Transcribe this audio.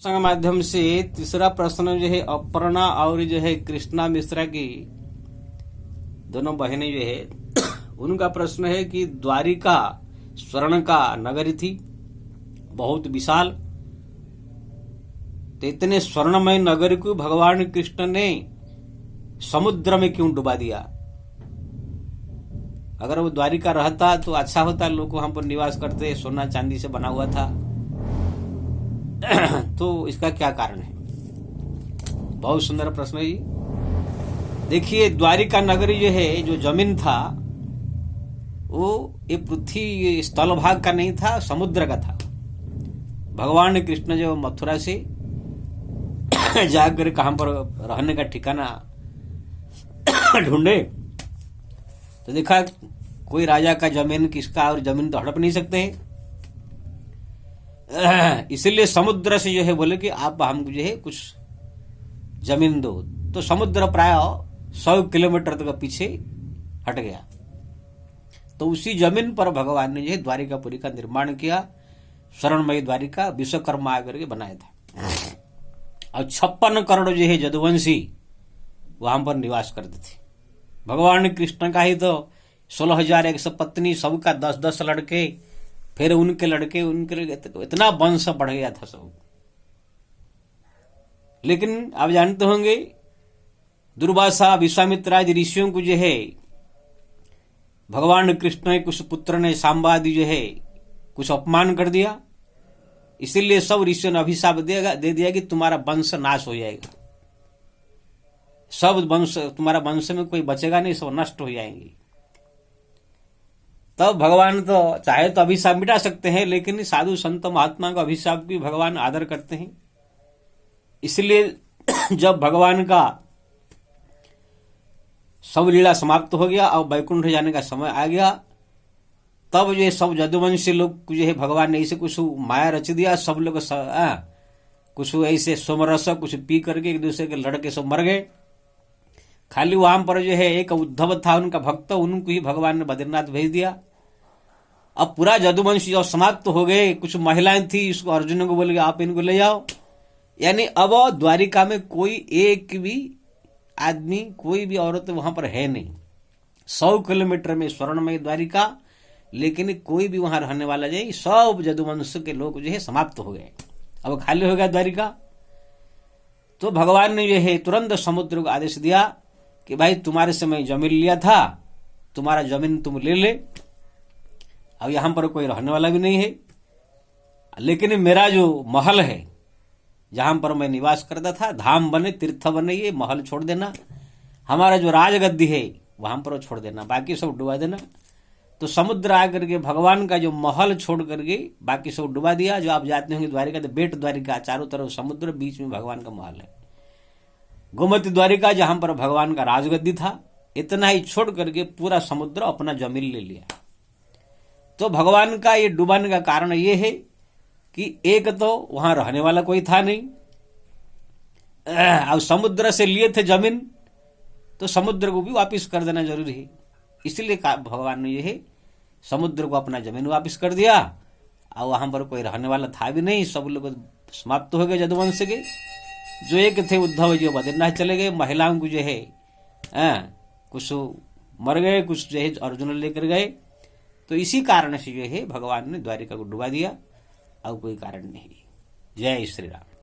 संग माध्यम से तीसरा प्रश्न जो है अपर्णा और जो है कृष्णा मिश्रा की दोनों बहनें जो है उनका प्रश्न है कि द्वारिका स्वर्ण का नगरी थी, बहुत विशाल। तो इतने स्वर्णमय नगर को भगवान कृष्ण ने समुद्र में क्यों डुबा दिया? अगर वो द्वारिका रहता तो अच्छा होता, लोग वहां पर निवास करते, सोना चांदी से बना हुआ था। तो इसका क्या कारण है? बहुत सुंदर प्रश्न है जी। देखिए, द्वारिका नगरी जो है, जो जमीन था वो ये पृथ्वी स्थल भाग का नहीं था, समुद्र का था। भगवान कृष्ण जो मथुरा से जाकर कहां पर रहने का ठिकाना ढूंढे तो देखा कोई राजा का जमीन किसका, और जमीन तो हड़प नहीं सकते हैं। इसलिए समुद्र से जो है बोले कि आप हमको जो है कुछ जमीन दो। तो समुद्र प्राय 100 किलोमीटर तक पीछे हट गया। तो उसी जमीन पर भगवान ने जो है द्वारिकापुरी का निर्माण किया। स्वर्णमयी द्वारिका विश्वकर्मा आकर के बनाया था। और 56 करोड़ जो है जदुवंशी वहां पर निवास करते थे। भगवान कृष्ण का ही तो 16,100 पत्नी, सबका 10-10 लड़के, फिर उनके लड़के, इतना वंश बढ़ गया था सब। लेकिन आप जानते होंगे दुर्वासा विश्वामित्र आदि ऋषियों को जो है भगवान कृष्ण के कुछ पुत्र ने, सांबा आदि जो है कुछ अपमान कर दिया। इसीलिए सब ऋषियों ने अभिशाप दे दिया कि तुम्हारा वंश नाश हो जाएगा, सब वंश, तुम्हारा वंश में कोई बचेगा नहीं, सब नष्ट हो जाएंगे। तब भगवान तो चाहे तो अभिशाप मिटा सकते हैं, लेकिन साधु संत महात्मा का अभिशाप भी भगवान आदर करते हैं। इसलिए जब भगवान का सब लीला समाप्त हो गया और वैकुंठ जाने का समय आ गया, तब ये सब जदुवंशी लोग जो है भगवान ने ऐसे कुछ माया रच दिया। सब लोग कुछ ऐसे सोमरस कुछ पी करके एक दूसरे के लड़के सब मर गए। खाली वहां पर जो है एक उद्धव था उनका भक्त, उनको ही भगवान ने बद्रीनाथ भेज दिया। अब पूरा जदुवंश जब समाप्त हो गए, कुछ महिलाएं थी, इसको अर्जुन को बोले आप इनको ले जाओ। यानी अब द्वारिका में कोई एक भी आदमी, कोई भी औरत वहां पर है नहीं। 100 किलोमीटर में स्वर्णमय द्वारिका, लेकिन कोई भी वहां रहने वाला नहीं। सब जदुवंश के लोग जो है समाप्त हो गए, अब खाली हो गया द्वारिका। तो भगवान ने जो है तुरंत समुद्र को आदेश दिया कि भाई तुम्हारे से मैं जमीन लिया था, तुम्हारा जमीन तुम ले ले। अब यहां पर कोई रहने वाला भी नहीं है, लेकिन मेरा जो महल है जहां पर मैं निवास करता था, धाम बने, तीर्थ बने, ये महल छोड़ देना। हमारा जो राजगद्दी है वहां पर छोड़ देना, बाकी सब डुबा देना। तो समुद्र आकर के भगवान का जो महल छोड़ करके बाकी सब डुबा दिया। जो आप जाते होंगे द्वारिका, तो बेट द्वारिका, चारों तरफ समुद्र, बीच में भगवान का महल है। गोमती द्वारिका जहां पर भगवान का राजगद्दी था, इतना ही छोड़ करके पूरा समुद्र अपना जमीन ले लिया। तो भगवान का ये डुबाने का कारण ये है कि एक तो वहां रहने वाला कोई था नहीं, और समुद्र से लिए थे जमीन, तो समुद्र को भी वापिस कर देना जरूरी है। इसलिए भगवान ने ये समुद्र को अपना जमीन वापिस कर दिया। और वहां पर कोई रहने वाला था भी नहीं, सब लोग समाप्त हो गए जदुवंश के। जो एक थे उद्धव जी बद्रीनाथ चले गए। महिलाओं को जो है कुछ मर गए, कुछ जो है अर्जुन लेकर गए। तो इसी कारण से जो है भगवान ने द्वारिका को डुबा दिया, और कोई कारण नहीं। जय श्री राम।